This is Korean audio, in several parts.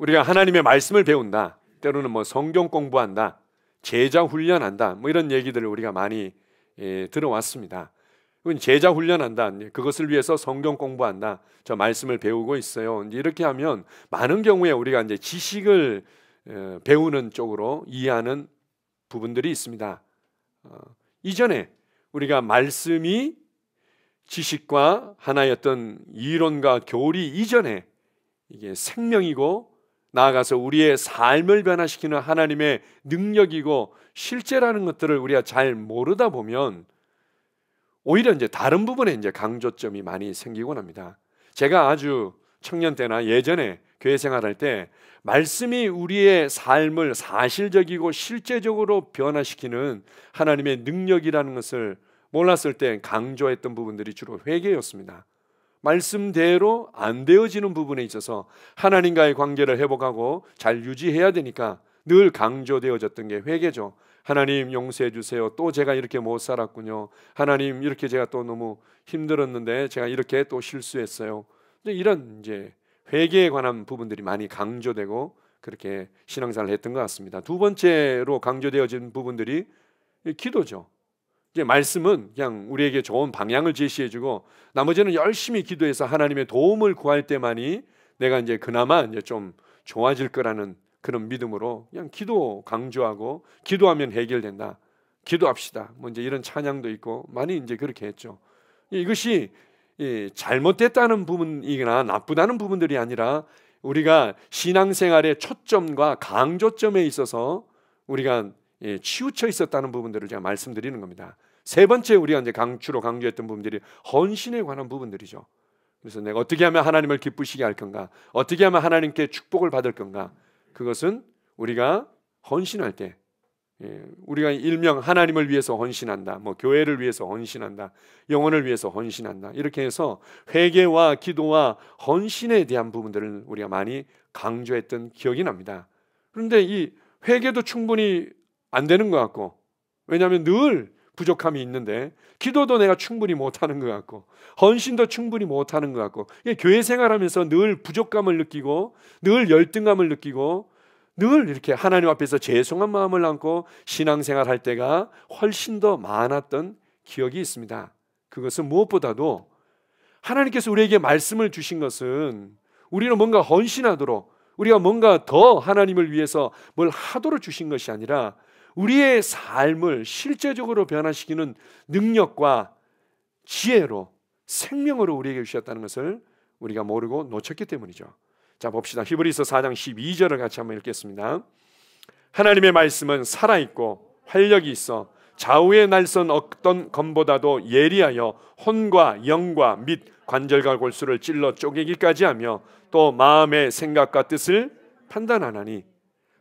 우리가 하나님의 말씀을 배운다, 때로는 뭐 성경 공부한다, 제자 훈련한다, 뭐 이런 얘기들을 우리가 많이 들어왔습니다. 제자 훈련한다, 그것을 위해서 성경 공부한다, 저 말씀을 배우고 있어요. 이렇게 하면 많은 경우에 우리가 이제 지식을 배우는 쪽으로 이해하는 부분들이 있습니다. 이전에 우리가 말씀이 지식과 하나의 어떤 이론과 교리 이전에 이게 생명이고 나아가서 우리의 삶을 변화시키는 하나님의 능력이고 실제라는 것들을 우리가 잘 모르다 보면 오히려 이제 다른 부분에 이제 강조점이 많이 생기곤 합니다. 제가 아주 청년 때나 예전에 교회 생활할 때 말씀이 우리의 삶을 사실적이고 실제적으로 변화시키는 하나님의 능력이라는 것을 몰랐을 때 강조했던 부분들이 주로 회개였습니다. 말씀대로 안 되어지는 부분에 있어서 하나님과의 관계를 회복하고 잘 유지해야 되니까 늘 강조되어졌던 게 회개죠. 하나님 용서해 주세요. 또 제가 이렇게 못 살았군요. 하나님 이렇게 제가 또 너무 힘들었는데 제가 이렇게 또 실수했어요. 이런 이제 회개에 관한 부분들이 많이 강조되고 그렇게 신앙생활을 했던 것 같습니다. 두 번째로 강조되어진 부분들이 기도죠. 이제 말씀은 그냥 우리에게 좋은 방향을 제시해주고 나머지는 열심히 기도해서 하나님의 도움을 구할 때만이 내가 이제 그나마 이제 좀 좋아질 거라는 그런 믿음으로 그냥 기도 강조하고 기도하면 해결된다. 기도합시다. 뭐 이제 이런 찬양도 있고 많이 이제 그렇게 했죠. 이것이 잘못됐다는 부분이거나 나쁘다는 부분들이 아니라 우리가 신앙생활의 초점과 강조점에 있어서 우리가 치우쳐 있었다는 부분들을 제가 말씀드리는 겁니다. 세 번째 우리가 이제 주로 강조했던 부분들이 헌신에 관한 부분들이죠. 그래서 내가 어떻게 하면 하나님을 기쁘시게 할 건가, 어떻게 하면 하나님께 축복을 받을 건가, 그것은 우리가 헌신할 때 우리가 일명 하나님을 위해서 헌신한다, 뭐 교회를 위해서 헌신한다, 영혼을 위해서 헌신한다, 이렇게 해서 회개와 기도와 헌신에 대한 부분들을 우리가 많이 강조했던 기억이 납니다. 그런데 이 회개도 충분히 안 되는 것 같고, 왜냐하면 늘 부족함이 있는데 기도도 내가 충분히 못하는 것 같고 헌신도 충분히 못하는 것 같고 교회 생활하면서 늘 부족감을 느끼고 늘 열등감을 느끼고 늘 이렇게 하나님 앞에서 죄송한 마음을 안고 신앙생활할 때가 훨씬 더 많았던 기억이 있습니다. 그것은 무엇보다도 하나님께서 우리에게 말씀을 주신 것은 우리는 뭔가 헌신하도록, 우리가 뭔가 더 하나님을 위해서 뭘 하도록 주신 것이 아니라 우리의 삶을 실제적으로 변화시키는 능력과 지혜로, 생명으로 우리에게 주셨다는 것을 우리가 모르고 놓쳤기 때문이죠. 자, 봅시다. 히브리서 4장 12절을 같이 한번 읽겠습니다. 하나님의 말씀은 살아있고 활력이 있어 좌우의 날선 어떤 검보다도 예리하여 혼과 영과 및 관절과 골수를 찔러 쪼개기까지 하며 또 마음의 생각과 뜻을 판단하나니.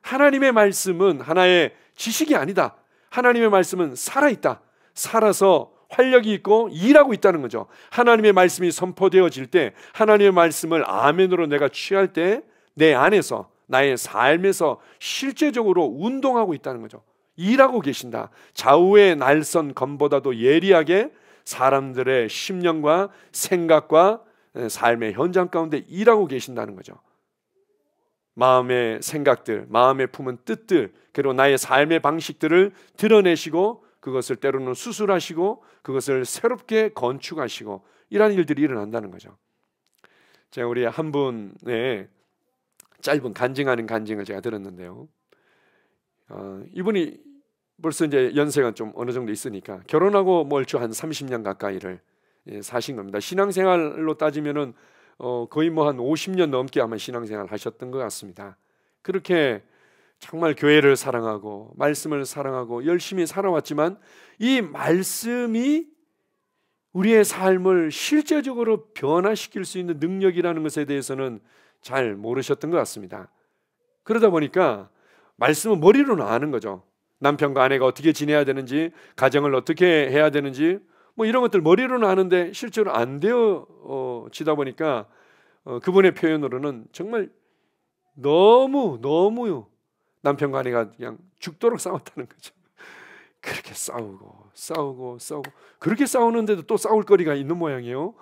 하나님의 말씀은 하나의 지식이 아니다. 하나님의 말씀은 살아있다. 살아서 활력이 있고 일하고 있다는 거죠. 하나님의 말씀이 선포되어질 때, 하나님의 말씀을 아멘으로 내가 취할 때 내 안에서, 나의 삶에서 실제적으로 운동하고 있다는 거죠. 일하고 계신다. 좌우의 날선 검보다도 예리하게 사람들의 심령과 생각과 삶의 현장 가운데 일하고 계신다는 거죠. 마음의 생각들, 마음에 품은 뜻들, 그리고 나의 삶의 방식들을 드러내시고 그것을 때로는 수술하시고 그것을 새롭게 건축하시고 이러한 일들이 일어난다는 거죠. 제가 우리 한 분의 짧은 간증하는 간증을 제가 들었는데요. 이분이 벌써 이제 연세가 좀 어느 정도 있으니까 결혼하고 뭐 얼추 한 30년 가까이를 사신 겁니다. 신앙생활로 따지면은 거의 뭐 한 50년 넘게 아마 신앙생활 하셨던 것 같습니다. 그렇게 정말 교회를 사랑하고 말씀을 사랑하고 열심히 살아왔지만 이 말씀이 우리의 삶을 실제적으로 변화시킬 수 있는 능력이라는 것에 대해서는 잘 모르셨던 것 같습니다. 그러다 보니까 말씀은 머리로는 아는 거죠. 남편과 아내가 어떻게 지내야 되는지, 가정을 어떻게 해야 되는지 뭐 이런 것들 머리로는 아는데 실제로 안 되어지다 보니까 그분의 표현으로는 정말 너무 남편과 아내가 그냥 죽도록 싸웠다는 거죠. 그렇게 싸우고 그렇게 싸우는데도 또 싸울 거리가 있는 모양이에요.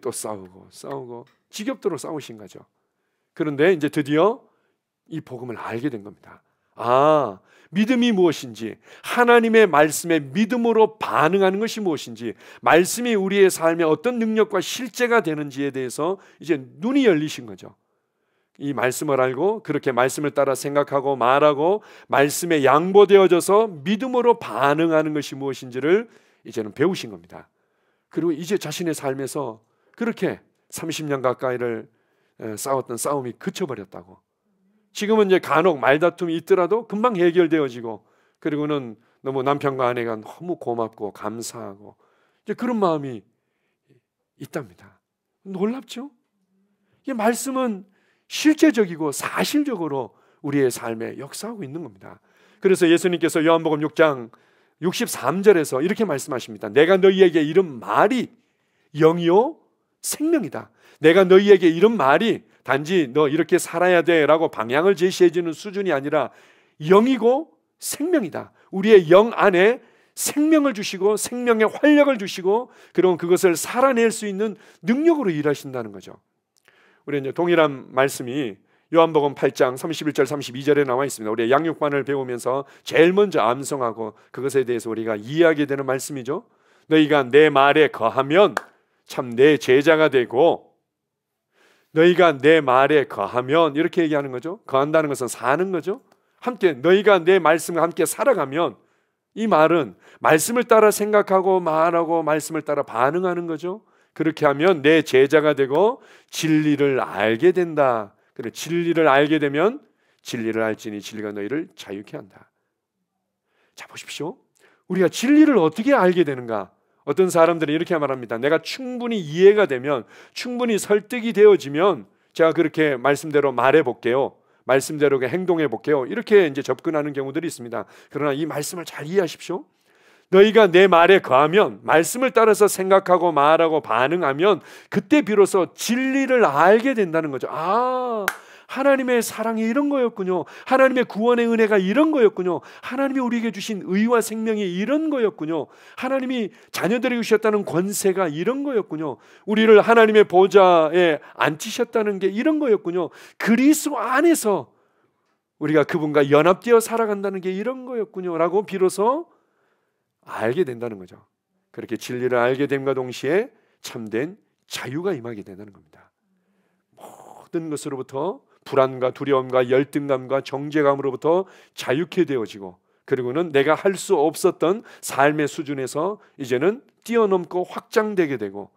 또 싸우고 지겹도록 싸우신 거죠. 그런데 이제 드디어 이 복음을 알게 된 겁니다. 아, 믿음이 무엇인지, 하나님의 말씀에 믿음으로 반응하는 것이 무엇인지, 말씀이 우리의 삶에 어떤 능력과 실제가 되는지에 대해서 이제 눈이 열리신 거죠. 이 말씀을 알고 그렇게 말씀을 따라 생각하고 말하고 말씀에 양보되어져서 믿음으로 반응하는 것이 무엇인지를 이제는 배우신 겁니다. 그리고 이제 자신의 삶에서 그렇게 30년 가까이를 싸웠던 싸움이 그쳐버렸다고. 지금은 이제 간혹 말다툼이 있더라도 금방 해결되어지고, 그리고는 너무 남편과 아내가 너무 고맙고 감사하고 이제 그런 마음이 있답니다. 놀랍죠? 이 말씀은 실제적이고 사실적으로 우리의 삶에 역사하고 있는 겁니다. 그래서 예수님께서 요한복음 6장 63절에서 이렇게 말씀하십니다. 내가 너희에게 이른 말이 영이요 생명이다. 내가 너희에게 이른 말이 단지 너 이렇게 살아야 돼 라고 방향을 제시해 주는 수준이 아니라 영이고 생명이다. 우리의 영 안에 생명을 주시고 생명의 활력을 주시고, 그리고 그것을 살아낼 수 있는 능력으로 일하신다는 거죠. 우리 이제 동일한 말씀이 요한복음 8장 31절 32절에 나와 있습니다. 우리 양육반을 배우면서 제일 먼저 암송하고 그것에 대해서 우리가 이해하게 되는 말씀이죠. 너희가 내 말에 거하면 참 내 제자가 되고, 너희가 내 말에 거하면 이렇게 얘기하는 거죠. 거한다는 것은 사는 거죠. 함께 너희가 내 말씀과 함께 살아가면, 이 말은 말씀을 따라 생각하고 말하고 말씀을 따라 반응하는 거죠. 그렇게 하면 내 제자가 되고 진리를 알게 된다. 그래, 진리를 알게 되면 진리를 알지니 진리가 너희를 자유케 한다. 자, 보십시오. 우리가 진리를 어떻게 알게 되는가? 어떤 사람들은 이렇게 말합니다. 내가 충분히 이해가 되면, 충분히 설득이 되어지면 제가 그렇게 말씀대로 말해 볼게요. 말씀대로 행동해 볼게요. 이렇게 이제 접근하는 경우들이 있습니다. 그러나 이 말씀을 잘 이해하십시오. 너희가 내 말에 거하면, 말씀을 따라서 생각하고 말하고 반응하면 그때 비로소 진리를 알게 된다는 거죠. 아, 하나님의 사랑이 이런 거였군요. 하나님의 구원의 은혜가 이런 거였군요. 하나님이 우리에게 주신 의와 생명이 이런 거였군요. 하나님이 자녀들에게 주셨다는 권세가 이런 거였군요. 우리를 하나님의 보좌에 앉히셨다는 게 이런 거였군요. 그리스도 안에서 우리가 그분과 연합되어 살아간다는 게 이런 거였군요 라고 비로소 알게 된다는 거죠. 그렇게 진리를 알게 됨과 동시에 참된 자유가 임하게 된다는 겁니다. 모든 것으로부터, 불안과 두려움과 열등감과 정죄감으로부터 자유케 되어지고, 그리고는 내가 할 수 없었던 삶의 수준에서 이제는 뛰어넘고 확장되게 되고,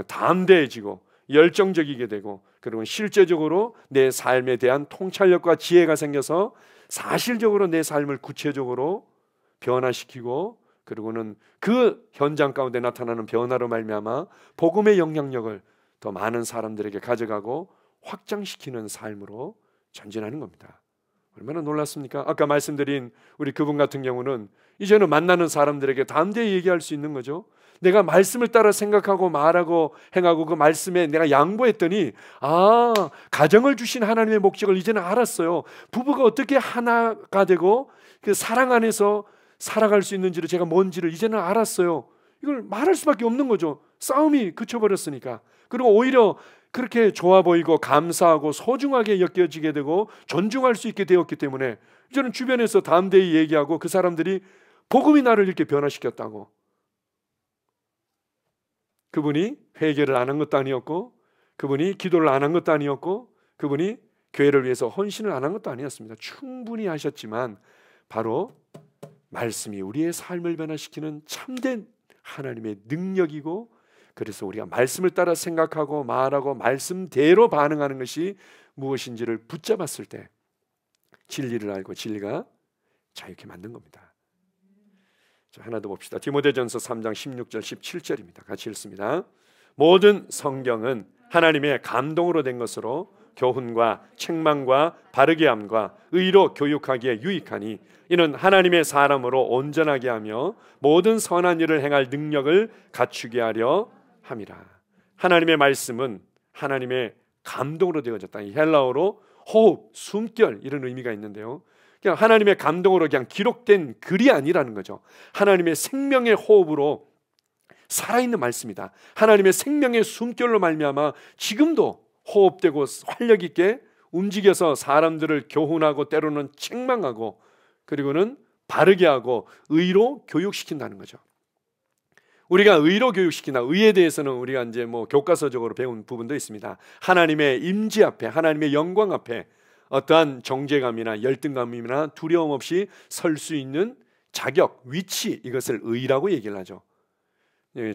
담대해지고 열정적이게 되고, 그리고 실제적으로 내 삶에 대한 통찰력과 지혜가 생겨서 사실적으로 내 삶을 구체적으로 변화시키고, 그리고는 그 현장 가운데 나타나는 변화로 말미암아 복음의 영향력을 더 많은 사람들에게 가져가고 확장시키는 삶으로 전진하는 겁니다. 얼마나 놀랐습니까? 아까 말씀드린 우리 그분 같은 경우는 이제는 만나는 사람들에게 담대히 얘기할 수 있는 거죠. 내가 말씀을 따라 생각하고 말하고 행하고 그 말씀에 내가 양보했더니, 아, 가정을 주신 하나님의 목적을 이제는 알았어요. 부부가 어떻게 하나가 되고 그 사랑 안에서 살아갈 수 있는지를, 제가 뭔지를 이제는 알았어요. 이걸 말할 수밖에 없는 거죠. 싸움이 그쳐버렸으니까. 그리고 오히려 그렇게 좋아 보이고 감사하고 소중하게 여겨지게 되고 존중할 수 있게 되었기 때문에 이제는 주변에서 담대히 얘기하고 그 사람들이 복음이 나를 이렇게 변화시켰다고. 그분이 회개를 안 한 것도 아니었고, 그분이 기도를 안 한 것도 아니었고, 그분이 교회를 위해서 헌신을 안 한 것도 아니었습니다. 충분히 하셨지만 바로 말씀이 우리의 삶을 변화시키는 참된 하나님의 능력이고, 그래서 우리가 말씀을 따라 생각하고 말하고 말씀대로 반응하는 것이 무엇인지를 붙잡았을 때 진리를 알고 진리가 자유케 만든 겁니다. 자, 하나 더 봅시다. 디모데전서 3장 16절 17절입니다. 같이 읽습니다. 모든 성경은 하나님의 감동으로 된 것으로 교훈과 책망과 바르게 함과 의로 교육하기에 유익하니 이는 하나님의 사람으로 온전하게 하며 모든 선한 일을 행할 능력을 갖추게 하려 함이라. 하나님의 말씀은 하나님의 감동으로 되어졌다. 이 헬라어로 호흡, 숨결 이런 의미가 있는데요. 그냥 하나님의 감동으로 그냥 기록된 글이 아니라는 거죠. 하나님의 생명의 호흡으로 살아있는 말씀이다. 하나님의 생명의 숨결로 말미암아 지금도 호흡되고 활력 있게 움직여서 사람들을 교훈하고 때로는 책망하고 그리고는 바르게 하고 의로 교육시킨다는 거죠. 우리가 의로 교육시키나, 의에 대해서는 우리가 이제 뭐 교과서적으로 배운 부분도 있습니다. 하나님의 임재 앞에, 하나님의 영광 앞에 어떠한 정죄감이나 열등감이나 두려움 없이 설 수 있는 자격, 위치, 이것을 의라고 얘기를 하죠.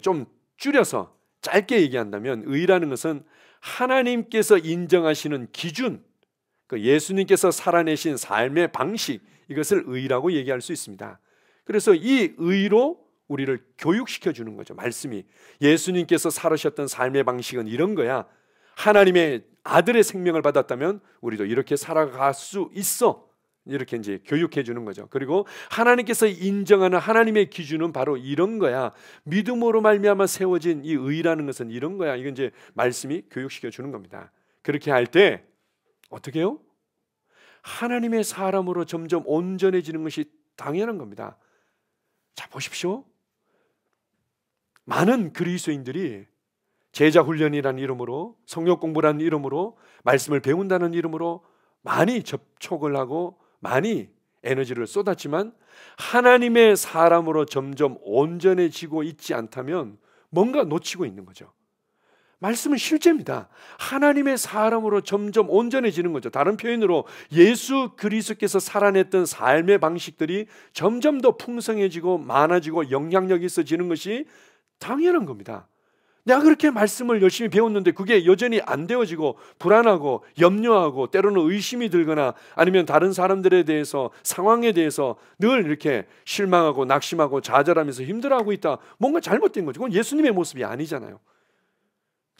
좀 줄여서 짧게 얘기한다면 의라는 것은 하나님께서 인정하시는 기준, 예수님께서 살아내신 삶의 방식, 이것을 의라고 얘기할 수 있습니다. 그래서 이 의로 우리를 교육시켜 주는 거죠. 말씀이 예수님께서 살으셨던 삶의 방식은 이런 거야. 하나님의 아들의 생명을 받았다면 우리도 이렇게 살아갈 수 있어. 이렇게 이제 교육해 주는 거죠. 그리고 하나님께서 인정하는 하나님의 기준은 바로 이런 거야. 믿음으로 말미암아 세워진 이 의라는 것은 이런 거야. 이건 이제 말씀이 교육시켜 주는 겁니다. 그렇게 할 때 어떻게 해요? 하나님의 사람으로 점점 온전해지는 것이 당연한 겁니다. 자, 보십시오. 많은 그리스도인들이 제자 훈련이라는 이름으로, 성경 공부라는 이름으로, 말씀을 배운다는 이름으로 많이 접촉을 하고 많이 에너지를 쏟았지만 하나님의 사람으로 점점 온전해지고 있지 않다면 뭔가 놓치고 있는 거죠. 말씀은 실제입니다. 하나님의 사람으로 점점 온전해지는 거죠. 다른 표현으로 예수 그리스도께서 살아냈던 삶의 방식들이 점점 더 풍성해지고 많아지고 영향력이 있어지는 것이 당연한 겁니다. 내가 그렇게 말씀을 열심히 배웠는데 그게 여전히 안 되어지고 불안하고 염려하고 때로는 의심이 들거나 아니면 다른 사람들에 대해서, 상황에 대해서 늘 이렇게 실망하고 낙심하고 좌절하면서 힘들어하고 있다. 뭔가 잘못된 거죠. 그건 예수님의 모습이 아니잖아요.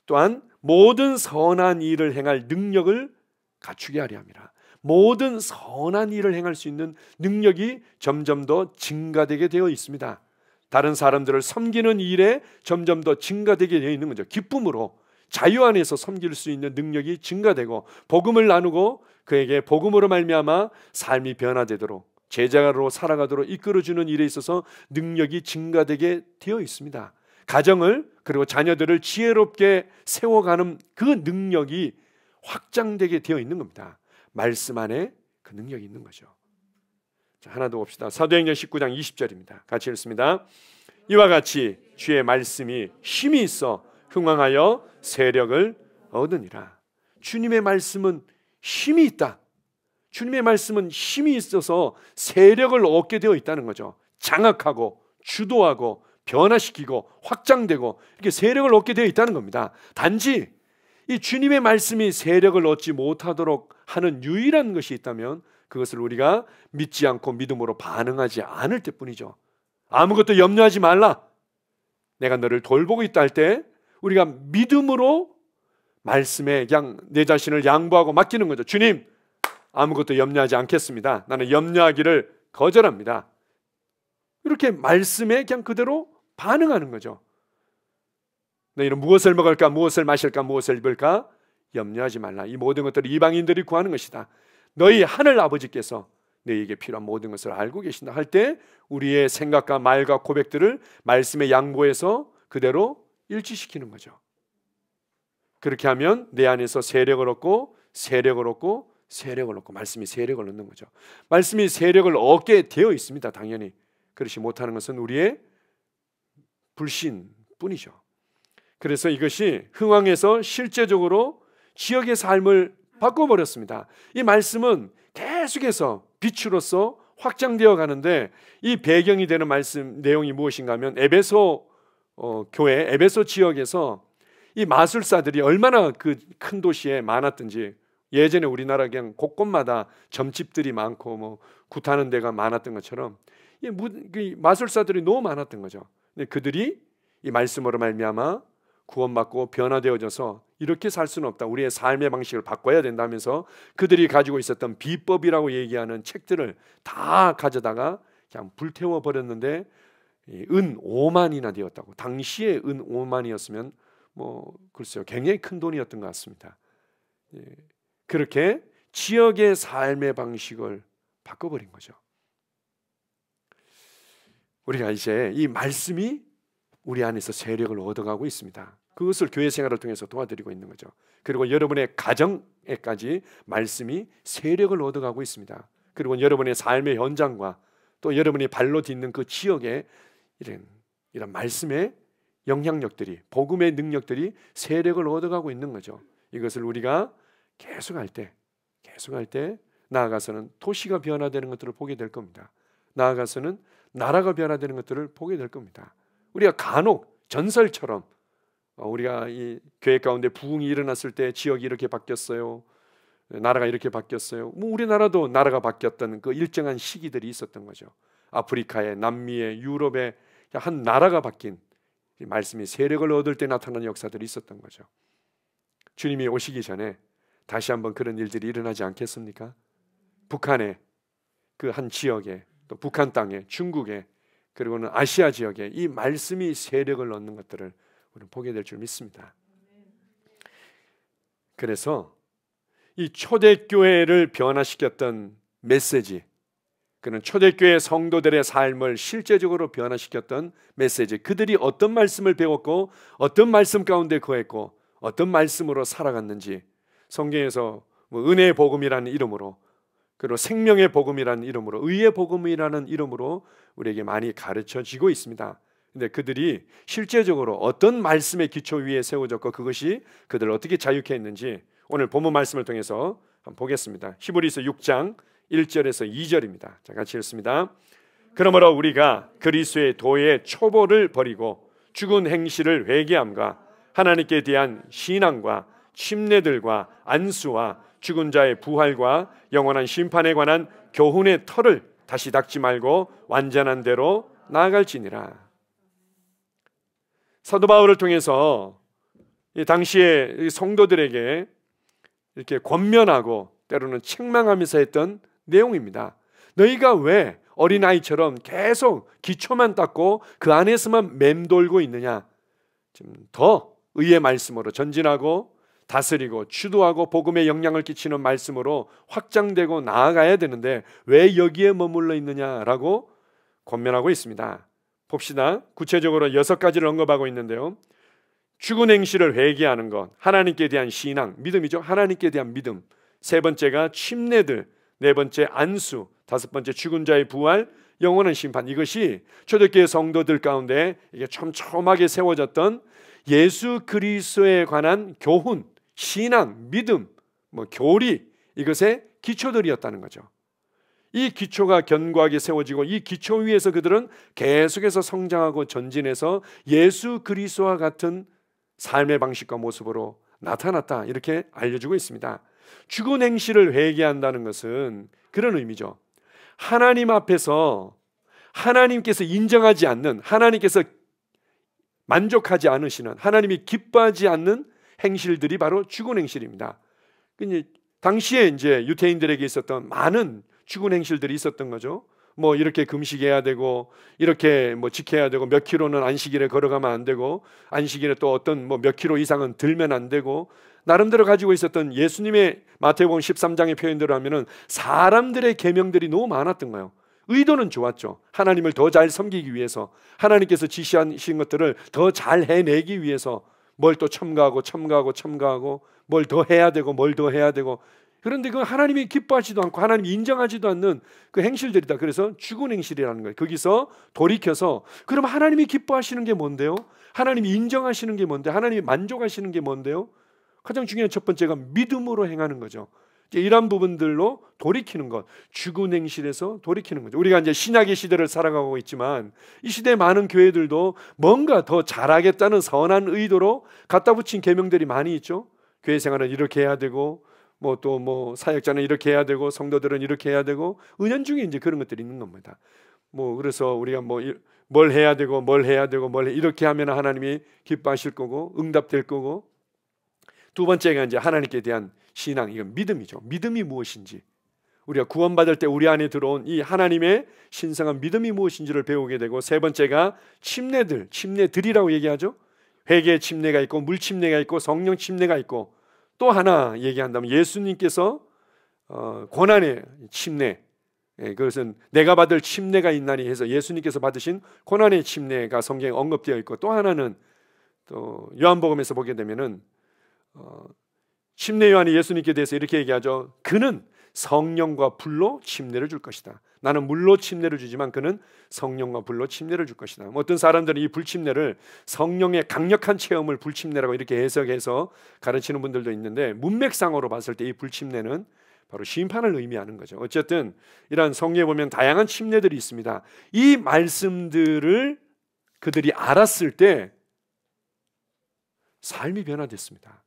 또한 모든 선한 일을 행할 능력을 갖추게 하려 합니다. 모든 선한 일을 행할 수 있는 능력이 점점 더 증가되게 되어 있습니다. 다른 사람들을 섬기는 일에 점점 더 증가되게 되어 있는 거죠. 기쁨으로 자유 안에서 섬길 수 있는 능력이 증가되고 복음을 나누고 그에게 복음으로 말미암아 삶이 변화되도록 제자로 살아가도록 이끌어주는 일에 있어서 능력이 증가되게 되어 있습니다. 가정을 그리고 자녀들을 지혜롭게 세워가는 그 능력이 확장되게 되어 있는 겁니다. 말씀 안에 그 능력이 있는 거죠. 자, 하나 더 봅시다. 사도행전 19장 20절입니다. 같이 읽습니다. 이와 같이 주의 말씀이 힘이 있어 흥왕하여 세력을 얻으니라. 주님의 말씀은 힘이 있다. 주님의 말씀은 힘이 있어서 세력을 얻게 되어 있다는 거죠. 장악하고 주도하고 변화시키고 확장되고 이렇게 세력을 얻게 되어 있다는 겁니다. 단지 이 주님의 말씀이 세력을 얻지 못하도록 하는 유일한 것이 있다면 그것을 우리가 믿지 않고 믿음으로 반응하지 않을 때뿐이죠. 아무것도 염려하지 말라. 내가 너를 돌보고 있다 할 때 우리가 믿음으로 말씀에 그냥 내 자신을 양보하고 맡기는 거죠. 주님, 아무것도 염려하지 않겠습니다. 나는 염려하기를 거절합니다. 이렇게 말씀에 그냥 그대로 반응하는 거죠. 너희는 무엇을 먹을까, 무엇을 마실까, 무엇을 입을까 염려하지 말라. 이 모든 것들을 이방인들이 구하는 것이다. 너희 하늘 아버지께서 너희에게 필요한 모든 것을 알고 계신다 할 때 우리의 생각과 말과 고백들을 말씀에 양보해서 그대로 일치시키는 거죠. 그렇게 하면 내 안에서 세력을 얻고 세력을 얻고 세력을 얻고 말씀이 세력을 얻는 거죠. 말씀이 세력을 얻게 되어 있습니다. 당연히 그렇지 못하는 것은 우리의 불신뿐이죠. 그래서 이것이 흥왕에서 실제적으로 지역의 삶을 바꿔버렸습니다. 이 말씀은 계속해서 빛으로서 확장되어 가는데 이 배경이 되는 말씀 내용이 무엇인가 하면 에베소 교회, 에베소 지역에서 이 마술사들이 얼마나 그 큰 도시에 많았든지 예전에 우리나라 그냥 곳곳마다 점집들이 많고 뭐 굿하는 데가 많았던 것처럼 이 마술사들이 너무 많았던 거죠. 근데 그들이 이 말씀으로 말미암아 구원받고 변화되어져서 이렇게 살 수는 없다. 우리의 삶의 방식을 바꿔야 된다면서 그들이 가지고 있었던 비법이라고 얘기하는 책들을 다 가져다가 그냥 불태워 버렸는데 은 5만이나 되었다고. 당시에 은 5만이었으면 뭐 글쎄요 굉장히 큰 돈이었던 것 같습니다. 그렇게 지역의 삶의 방식을 바꿔버린 거죠. 우리가 이제 이 말씀이 우리 안에서 세력을 얻어가고 있습니다. 그것을 교회 생활을 통해서 도와드리고 있는 거죠. 그리고 여러분의 가정에 지역에까지 말씀이 세력을 얻어가고 있습니다. 그리고 여러분의 삶의 현장과 또 여러분이 발로 딛는 그 지역에 이런 말씀의 영향력들이, 복음의 능력들이 세력을 얻어가고 있는 거죠. 이것을 우리가 계속할 때 나아가서는 도시가 변화되는 것들을 보게 될 겁니다. 나아가서는 나라가 변화되는 것들을 보게 될 겁니다. 우리가 간혹 전설처럼 우리가 이 교회 가운데 부흥이 일어났을 때 지역이 이렇게 바뀌었어요, 나라가 이렇게 바뀌었어요. 뭐 우리나라도 나라가 바뀌었던 그 일정한 시기들이 있었던 거죠. 아프리카에, 남미에, 유럽에 한 나라가 바뀐 말씀이 세력을 얻을 때 나타나는 역사들이 있었던 거죠. 주님이 오시기 전에 다시 한번 그런 일들이 일어나지 않겠습니까? 북한의 그 한 지역에, 또 북한 땅에, 중국에, 그리고는 아시아 지역에 이 말씀이 세력을 얻는 것들을 우리는 보게 될 줄 믿습니다. 그래서 이 초대교회를 변화시켰던 메시지, 그는 초대교회 성도들의 삶을 실제적으로 변화시켰던 메시지, 그들이 어떤 말씀을 배웠고 어떤 말씀 가운데 거했고 어떤 말씀으로 살아갔는지 성경에서 뭐 은혜의 복음이라는 이름으로, 그리고 생명의 복음이라는 이름으로, 의의 복음이라는 이름으로 우리에게 많이 가르쳐지고 있습니다. 근데 그들이 실제적으로 어떤 말씀의 기초 위에 세워졌고 그것이 그들을 어떻게 자유케 했는지 오늘 본문 말씀을 통해서 한번 보겠습니다. 히브리서 6장 1절에서 2절입니다. 자, 같이 읽습니다. 그러므로 우리가 그리스도의 도의 초보를 버리고 죽은 행실을 회개함과 하나님께 대한 신앙과 침례들과 안수와 죽은 자의 부활과 영원한 심판에 관한 교훈의 털을 다시 닦지 말고 완전한 대로 나아갈지니라. 사도 바울을 통해서 당시에 성도들에게 이렇게 권면하고 때로는 책망하면서 했던 내용입니다. 너희가 왜 어린아이처럼 계속 기초만 닦고 그 안에서만 맴돌고 있느냐? 좀 더 의의 말씀으로 전진하고 다스리고 주도하고 복음에 영향을 끼치는 말씀으로 확장되고 나아가야 되는데 왜 여기에 머물러 있느냐라고 권면하고 있습니다. 봅시다. 구체적으로 6가지를 언급하고 있는데요. 죽은 행실을 회개하는 것, 하나님께 대한 신앙, 믿음이죠. 하나님께 대한 믿음. 3번째가 침례들, 4번째 안수, 5번째 죽은 자의 부활, 영원한 심판. 이것이 초대교회 성도들 가운데 이게 촘촘하게 세워졌던 예수 그리스도에 관한 교훈, 신앙, 믿음, 교리, 이것의 기초들이었다는 거죠. 이 기초가 견고하게 세워지고 이 기초 위에서 그들은 계속해서 성장하고 전진해서 예수 그리스도와 같은 삶의 방식과 모습으로 나타났다, 이렇게 알려주고 있습니다. 죽은 행실을 회개한다는 것은 그런 의미죠. 하나님 앞에서 하나님께서 인정하지 않는, 하나님께서 만족하지 않으시는, 하나님이 기뻐하지 않는 행실들이 바로 죽은 행실입니다. 당시에 이제 유대인들에게 있었던 많은 죽은 행실들이 있었던 거죠. 이렇게 금식해야 되고, 이렇게 지켜야 되고, 몇 킬로는 안식일에 걸어가면 안 되고, 안식일에 또 어떤 몇 킬로 이상은 들면 안 되고, 나름대로 가지고 있었던 예수님의 마태복음 13장의 표현대로 하면은 사람들의 계명들이 너무 많았던 거예요. 의도는 좋았죠. 하나님을 더 잘 섬기기 위해서, 하나님께서 지시하신 것들을 더 잘 해내기 위해서 뭘 또 첨가하고 뭘 더 해야 되고 뭘 더 해야 되고. 그런데 그 하나님이 기뻐하지도 않고 하나님이 인정하지도 않는 그 행실들이다. 그래서 죽은 행실이라는 거예요. 거기서 돌이켜서 그럼 하나님이 기뻐하시는 게 뭔데요? 하나님이 인정하시는 게 뭔데? 하나님이 만족하시는 게 뭔데요? 가장 중요한 첫 번째가 믿음으로 행하는 거죠. 이런 부분들로 돌이키는 것, 죽은 행실에서 돌이키는 거죠. 우리가 이제 신약의 시대를 살아가고 있지만 이 시대의 많은 교회들도 뭔가 더 잘하겠다는 선한 의도로 갖다 붙인 계명들이 많이 있죠. 교회 생활은 이렇게 해야 되고, 사역자는 이렇게 해야 되고, 성도들은 이렇게 해야 되고, 은연중에 이제 그런 것들이 있는 겁니다. 그래서 우리가 뭘 해야 되고, 이렇게 하면 하나님이 기뻐하실 거고, 응답될 거고. 두 번째가 이제 하나님께 대한 신앙, 이건 믿음이죠. 믿음이 무엇인지, 우리가 구원받을 때 우리 안에 들어온 이 하나님의 신성한 믿음이 무엇인지를 배우게 되고, 세 번째가 침례들이라고 얘기하죠. 회개의 침례가 있고, 물 침례가 있고, 성령 침례가 있고, 또 하나 얘기한다면 예수님께서 고난의 침례, 그것은 내가 받을 침례가 있나니 해서 예수님께서 받으신 고난의 침례가 성경에 언급되어 있고, 또 하나는 또 요한복음에서 보게 되면은 침례 요한이 예수님께 대해서 이렇게 얘기하죠. 그는 성령과 불로 침례를 줄 것이다. 나는 물로 침례를 주지만 그는 성령과 불로 침례를 줄 것이다. 어떤 사람들은 이 불침례를 성령의 강력한 체험을 불침례라고 이렇게 해석해서 가르치는 분들도 있는데, 문맥상으로 봤을 때 이 불침례는 바로 심판을 의미하는 거죠. 어쨌든 이러한 성경에 보면 다양한 침례들이 있습니다. 이 말씀들을 그들이 알았을 때 삶이 변화됐습니다.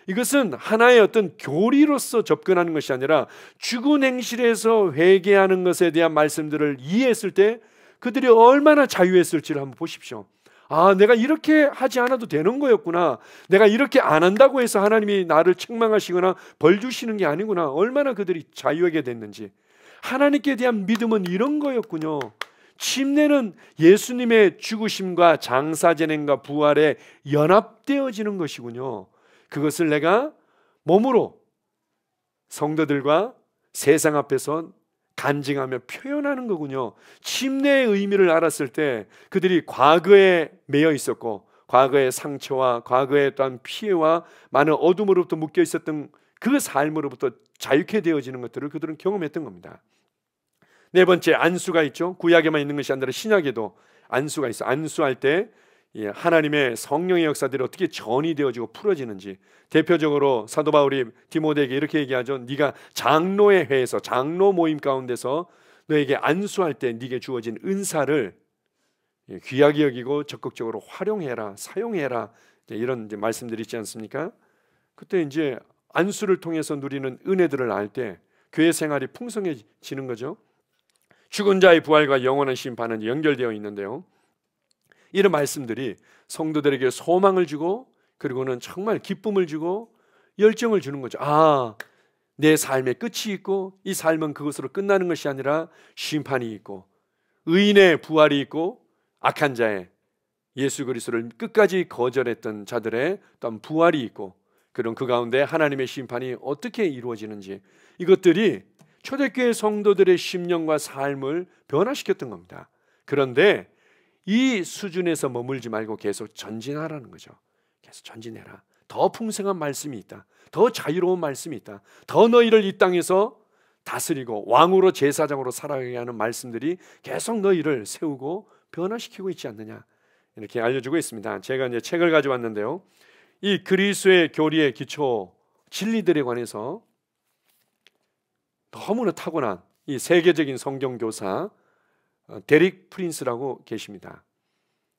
이것은 하나의 어떤 교리로서 접근하는 것이 아니라 죽은 행실에서 회개하는 것에 대한 말씀들을 이해했을 때 그들이 얼마나 자유했을지를 한번 보십시오. 아, 내가 이렇게 하지 않아도 되는 거였구나. 내가 이렇게 안 한다고 해서 하나님이 나를 책망하시거나 벌 주시는 게 아니구나. 얼마나 그들이 자유하게 됐는지. 하나님께 대한 믿음은 이런 거였군요. 침례는 예수님의 죽으심과 장사제nem과 부활에 연합되어지는 것이군요. 그것을 내가 몸으로 성도들과 세상 앞에서 간증하며 표현하는 거군요. 침례의 의미를 알았을 때 그들이 과거에 매여 있었고, 과거의 상처와 과거의 또한 피해와 많은 어둠으로부터 묶여 있었던 그 삶으로부터 자유케 되어지는 것들을 그들은 경험했던 겁니다. 네 번째, 안수가 있죠. 구약에만 있는 것이 아니라 신약에도 안수가 있어. 안수할 때 하나님의 성령의 역사들이 어떻게 전이 되어지고 풀어지는지, 대표적으로 사도 바울이 디모데에게 이렇게 얘기하죠. 네가 장로의 회에서, 장로 모임 가운데서 너에게 안수할 때 네게 주어진 은사를 귀하게 여기고 적극적으로 활용해라, 사용해라, 이런 이제 말씀들이 있지 않습니까? 그때 이제 안수를 통해서 누리는 은혜들을 알 때 교회 생활이 풍성해지는 거죠. 죽은 자의 부활과 영원한 심판은 연결되어 있는데요, 이런 말씀들이 성도들에게 소망을 주고, 그리고는 정말 기쁨을 주고 열정을 주는 거죠. 아, 내 삶의 끝이 있고 이 삶은 그것으로 끝나는 것이 아니라 심판이 있고, 의인의 부활이 있고, 악한 자의, 예수 그리스도를 끝까지 거절했던 자들의 또한 부활이 있고, 그런 그 가운데 하나님의 심판이 어떻게 이루어지는지, 이것들이 초대교회 성도들의 심령과 삶을 변화시켰던 겁니다. 그런데 이 수준에서 머물지 말고 계속 전진하라는 거죠. 계속 전진해라. 더 풍성한 말씀이 있다. 더 자유로운 말씀이 있다. 더 너희를 이 땅에서 다스리고 왕으로 제사장으로 살아가게 하는 말씀들이 계속 너희를 세우고 변화시키고 있지 않느냐, 이렇게 알려주고 있습니다. 제가 이제 책을 가져왔는데요, 이 그리스도의 교리의 기초 진리들에 관해서 너무나 타고난 이 세계적인 성경 교사 데릭 프린스라고 계십니다.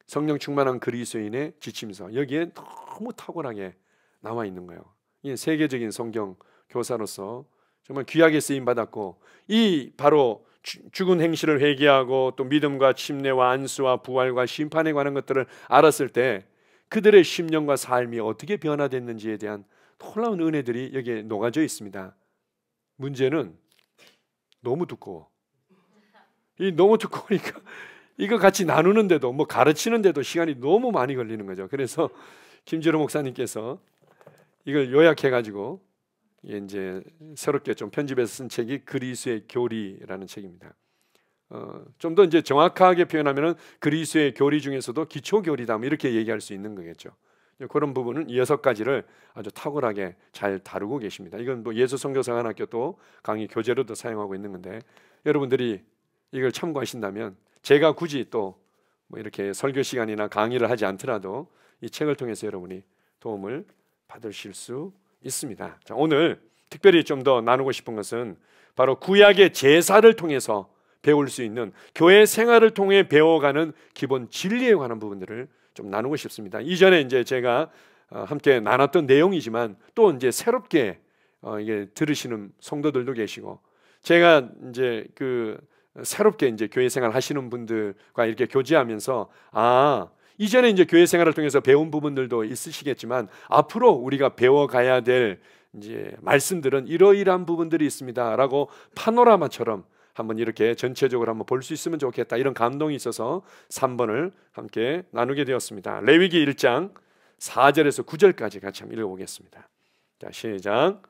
성령 충만한 그리스도인의 지침서, 여기에 너무 탁월하게 나와 있는 거예요. 이 세계적인 성경 교사로서 정말 귀하게 쓰임 받았고, 이 바로 죽은 행실을 회개하고 또 믿음과 침례와 안수와 부활과 심판에 관한 것들을 알았을 때 그들의 심령과 삶이 어떻게 변화됐는지에 대한 놀라운 은혜들이 여기에 녹아져 있습니다. 문제는 너무 두꺼워. 이 너무 두꺼우니까 이거 같이 나누는데도, 뭐 가르치는데도 시간이 너무 많이 걸리는 거죠. 그래서 김지로 목사님께서 이걸 요약해가지고 이제 새롭게 좀 편집해서 쓴 책이 그리스도의 교리라는 책입니다. 좀 더 이제 정확하게 표현하면은 그리스도의 교리 중에서도 기초 교리다, 뭐 이렇게 얘기할 수 있는 거겠죠. 그런 부분은 6가지를 아주 탁월하게 잘 다루고 계십니다. 이건 뭐 예수선교사관학교 또 강의 교재로도 사용하고 있는 건데, 여러분들이 이걸 참고하신다면 제가 굳이 또 뭐 이렇게 설교 시간이나 강의를 하지 않더라도 이 책을 통해서 여러분이 도움을 받으실 수 있습니다. 자, 오늘 특별히 좀 더 나누고 싶은 것은 바로 구약의 제사를 통해서 배울 수 있는, 교회 생활을 통해 배워가는 기본 진리에 관한 부분들을 좀 나누고 싶습니다. 이전에 이제 제가 함께 나눴던 내용이지만 또 이제 새롭게 이게 들으시는 성도들도 계시고, 제가 이제 새롭게 이제 교회 생활 하시는 분들과 이렇게 교제하면서, 이전에 이제 교회 생활을 통해서 배운 부분들도 있으시겠지만 앞으로 우리가 배워가야 될 이제 말씀들은 이러이러한 부분들이 있습니다라고 파노라마처럼 한번 이렇게 전체적으로 한번 볼 수 있으면 좋겠다, 이런 감동이 있어서 3번을 함께 나누게 되었습니다. 레위기 1장 4절에서 9절까지 같이 한번 읽어보겠습니다. 자, 시작.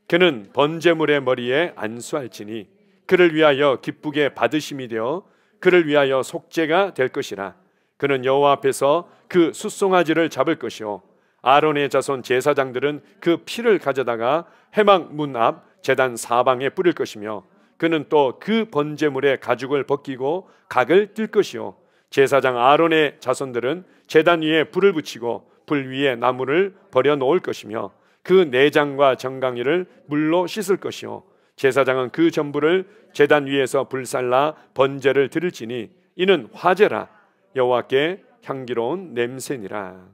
그는 번제물의 머리에 안수할지니 그를 위하여 기쁘게 받으심이 되어 그를 위하여 속죄가 될 것이라. 그는 여호와 앞에서 그 숫송아지를 잡을 것이요 아론의 자손 제사장들은 그 피를 가져다가 회막 문 앞 제단 사방에 뿌릴 것이며 그는 또 그 번제물의 가죽을 벗기고 각을 뜰 것이요 제사장 아론의 자손들은 제단 위에 불을 붙이고 불 위에 나무를 버려 놓을 것이며 그 내장과 정강이를 물로 씻을 것이요 제사장은 그 전부를 제단 위에서 불살라 번제를 드릴지니 이는 화제라 여호와께 향기로운 냄새니라.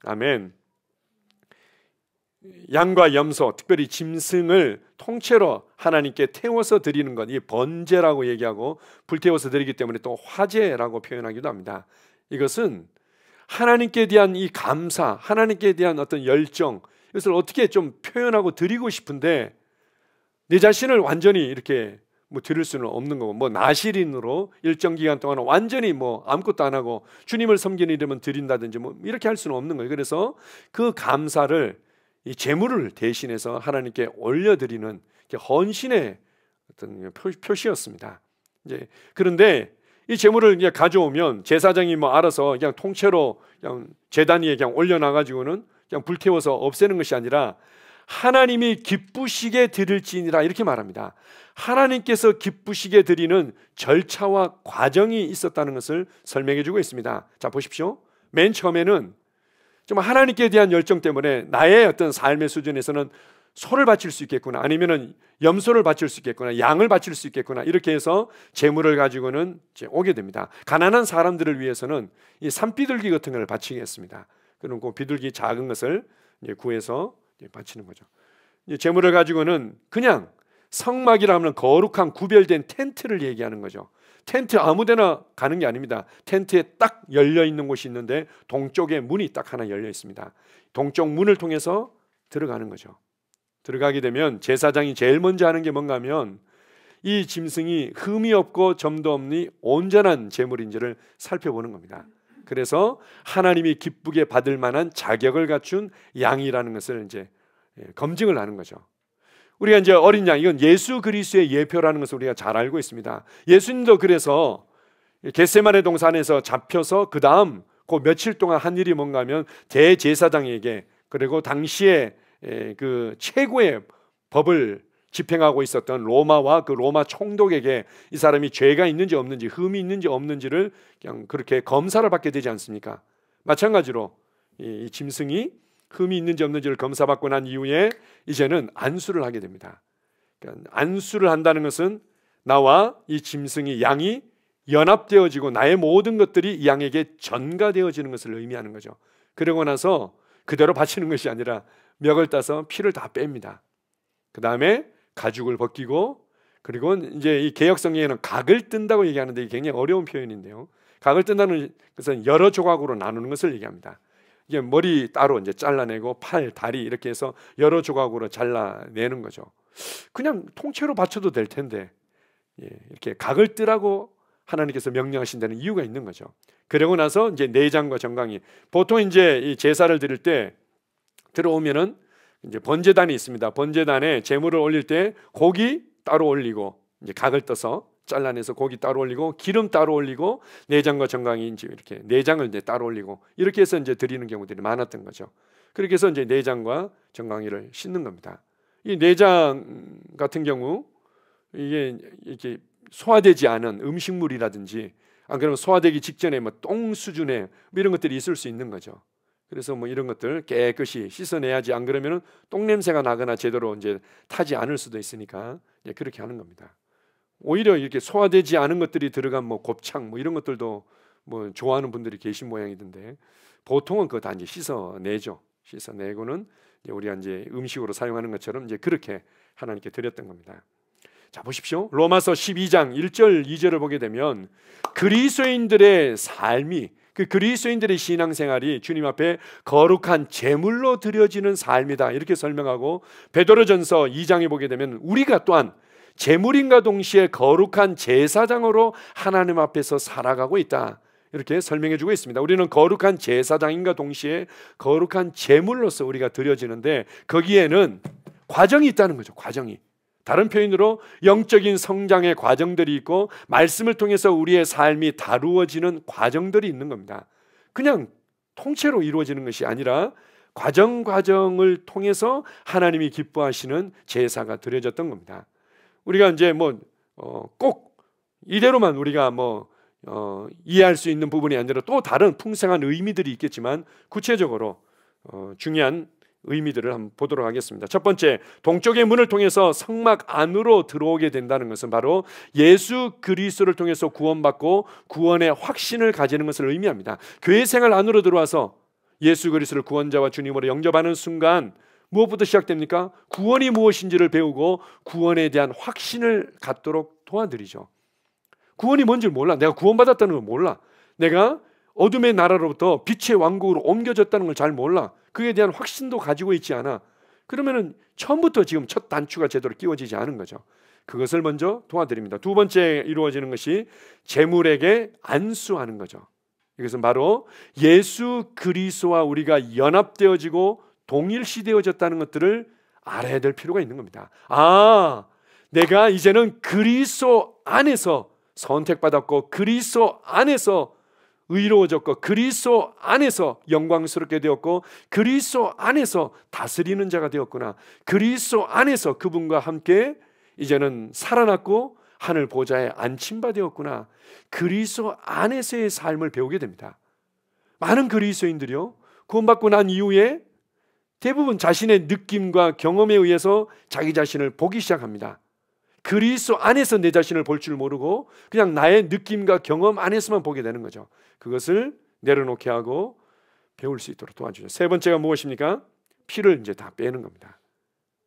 아멘. 양과 염소, 특별히 짐승을 통째로 하나님께 태워서 드리는 것, 이 번제라고 얘기하고 불태워서 드리기 때문에 또 화제라고 표현하기도 합니다. 이것은 하나님께 대한 이 감사, 하나님께 대한 어떤 열정, 이것을 어떻게 좀 표현하고 드리고 싶은데 내 자신을 완전히 이렇게 드릴 수는 없는 거고, 나실인으로 일정 기간 동안 완전히 아무것도 안 하고 주님을 섬기는 이름은 드린다든지 이렇게 할 수는 없는 거예요. 그래서 그 감사를 이 제물을 대신해서 하나님께 올려드리는 헌신의 어떤 표시였습니다. 이제 그런데 이 제물을 이제 가져오면 제사장이 알아서 그냥 통째로 그냥 제단 위에 그냥 올려놔가지고는 그냥 불태워서 없애는 것이 아니라 하나님이 기쁘시게 드릴지니라 이렇게 말합니다. 하나님께서 기쁘시게 드리는 절차와 과정이 있었다는 것을 설명해 주고 있습니다. 자, 보십시오. 맨 처음에는 좀 하나님께 대한 열정 때문에 나의 어떤 삶의 수준에서는 소를 바칠 수 있겠구나, 아니면은 염소를 바칠 수 있겠구나, 양을 바칠 수 있겠구나, 이렇게 해서 제물을 가지고는 이제 오게 됩니다. 가난한 사람들을 위해서는 이 산비둘기 같은 걸 바치겠습니다. 그럼 그 비둘기 작은 것을 이제 구해서 이제 바치는 거죠. 이제 제물을 가지고는 그냥 성막이라 하면 거룩한 구별된 텐트를 얘기하는 거죠. 텐트 아무데나 가는 게 아닙니다. 텐트에 딱 열려 있는 곳이 있는데 동쪽에 문이 딱 하나 열려 있습니다. 동쪽 문을 통해서 들어가는 거죠. 들어가게 되면 제사장이 제일 먼저 하는 게 뭔가 하면 이 짐승이 흠이 없고 점도 없니 온전한 제물인지를 살펴보는 겁니다. 그래서 하나님이 기쁘게 받을 만한 자격을 갖춘 양이라는 것을 이제 검증을 하는 거죠. 우리가 이제 어린 양, 이건 예수 그리스도의 예표라는 것을 우리가 잘 알고 있습니다. 예수님도 그래서 겟세마네 동산에서 잡혀서 그 다음 그 며칠 동안 한 일이 뭔가 하면 대제사장에게, 그리고 당시에 그 최고의 법을 집행하고 있었던 로마와 그 로마 총독에게 이 사람이 죄가 있는지 없는지, 흠이 있는지 없는지를 그냥 그렇게 검사를 받게 되지 않습니까? 마찬가지로 이 짐승이 흠이 있는지 없는지를 검사받고 난 이후에 이제는 안수를 하게 됩니다. 그러니까 안수를 한다는 것은 나와 이 짐승이, 양이 연합되어지고 나의 모든 것들이 이 양에게 전가되어지는 것을 의미하는 거죠. 그러고 나서 그대로 바치는 것이 아니라 멱을 따서 피를 다 뺍니다. 그 다음에 가죽을 벗기고, 그리고 이제 이 개역 성경에는 각을 뜬다고 얘기하는데 이게 굉장히 어려운 표현인데요. 각을 뜬다는 것은 여러 조각으로 나누는 것을 얘기합니다. 이게 머리 따로 이제 잘라내고 팔, 다리 이렇게 해서 여러 조각으로 잘라내는 거죠. 그냥 통째로 바쳐도 될 텐데 이렇게 각을 뜨라고 하나님께서 명령하신다는 이유가 있는 거죠. 그러고 나서 이제 내장과 정강이, 보통 이제 이 제사를 드릴 때 들어오면은 이제 번제단이 있습니다. 번제단에 제물을 올릴 때 고기 따로 올리고, 이제 각을 떠서 잘라내서 고기 따로 올리고, 기름 따로 올리고, 내장과 정강이 이제 이렇게 내장을 이제 따로 올리고, 이렇게 해서 이제 드리는 경우들이 많았던 거죠. 그렇게 해서 이제 내장과 정강이를 씻는 겁니다. 이 내장 같은 경우 이게 이렇게 소화되지 않은 음식물이라든지, 안 그러면 소화되기 직전에 똥 수준의 이런 것들이 있을 수 있는 거죠. 그래서 이런 것들 깨끗이 씻어내야지, 안 그러면은 똥 냄새가 나거나 제대로 이제 타지 않을 수도 있으니까 그렇게 하는 겁니다. 오히려 이렇게 소화되지 않은 것들이 들어간 곱창 이런 것들도 좋아하는 분들이 계신 모양이던데, 보통은 그거 다 이제 씻어내죠. 씻어내고는 이제 우리가 이제 음식으로 사용하는 것처럼 이제 그렇게 하나님께 드렸던 겁니다. 자, 보십시오. 로마서 12장 1절 2절을 보게 되면 그리스도인들의 삶이, 그 그리스도인들의 신앙생활이 주님 앞에 거룩한 제물로 드려지는 삶이다 이렇게 설명하고, 베드로전서 2장에 보게 되면 우리가 또한 제물인과 동시에 거룩한 제사장으로 하나님 앞에서 살아가고 있다 이렇게 설명해 주고 있습니다. 우리는 거룩한 제사장인과 동시에 거룩한 제물로서 우리가 드려지는데, 거기에는 과정이 있다는 거죠. 과정이. 다른 표현으로 영적인 성장의 과정들이 있고, 말씀을 통해서 우리의 삶이 다루어지는 과정들이 있는 겁니다. 그냥 통째로 이루어지는 것이 아니라 과정을 통해서 하나님이 기뻐하시는 제사가 드려졌던 겁니다. 우리가 이제 꼭 이대로만 우리가 이해할 수 있는 부분이 아니라 또 다른 풍성한 의미들이 있겠지만 구체적으로 중요한 의미들을 한번 보도록 하겠습니다. 첫 번째, 동쪽의 문을 통해서 성막 안으로 들어오게 된다는 것은 바로 예수 그리스도를 통해서 구원받고 구원의 확신을 가지는 것을 의미합니다. 교회 생활 안으로 들어와서 예수 그리스도를 구원자와 주님으로 영접하는 순간 무엇부터 시작됩니까? 구원이 무엇인지를 배우고 구원에 대한 확신을 갖도록 도와드리죠. 구원이 뭔지를 몰라. 내가 구원받았다는 걸 몰라. 내가 어둠의 나라로부터 빛의 왕국으로 옮겨졌다는 걸 잘 몰라. 그에 대한 확신도 가지고 있지 않아. 그러면은 처음부터 지금 첫 단추가 제대로 끼워지지 않은 거죠. 그것을 먼저 도와드립니다. 두 번째 이루어지는 것이 재물에게 안수하는 거죠. 이것은 바로 예수 그리스도와 우리가 연합되어지고 동일시되어졌다는 것들을 알아야 될 필요가 있는 겁니다. 내가 이제는 그리스도 안에서 선택받았고 그리스도 안에서 의로워졌고 그리스도 안에서 영광스럽게 되었고 그리스도 안에서 다스리는 자가 되었구나. 그리스도 안에서 그분과 함께 이제는 살아났고 하늘 보좌에 안침바 되었구나. 그리스도 안에서의 삶을 배우게 됩니다. 많은 그리스도인들이요, 구원받고 난 이후에 대부분 자신의 느낌과 경험에 의해서 자기 자신을 보기 시작합니다. 그리스도 안에서 내 자신을 볼 줄 모르고 그냥 나의 느낌과 경험 안에서만 보게 되는 거죠. 그것을 내려놓게 하고 배울 수 있도록 도와주죠. 세 번째가 무엇입니까? 피를 이제 다 빼는 겁니다.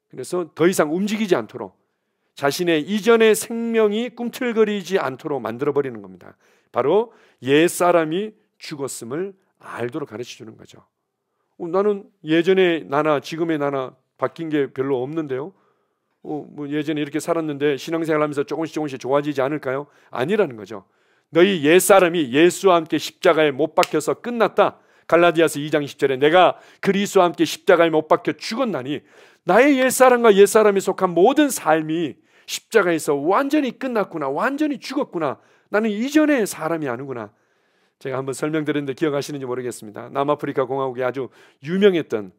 그래서 더 이상 움직이지 않도록 자신의 이전의 생명이 꿈틀거리지 않도록 만들어버리는 겁니다. 바로 옛사람이 죽었음을 알도록 가르쳐주는 거죠. 나는 예전의 나나 지금의 나나 바뀐 게 별로 없는데요. 예전에 이렇게 살았는데 신앙생활하면서 조금씩 좋아지지 않을까요? 아니라는 거죠. 너희 옛사람이 예수와 함께 십자가에 못 박혀서 끝났다. 갈라디아서 2장 10절에 내가 그리스도와 함께 십자가에 못 박혀 죽었나니 나의 옛사람과 옛사람에 속한 모든 삶이 십자가에서 완전히 끝났구나. 완전히 죽었구나. 나는 이전의 사람이 아니구나. 제가 한번 설명드렸는데 기억하시는지 모르겠습니다. 남아프리카 공화국에 아주 유명했던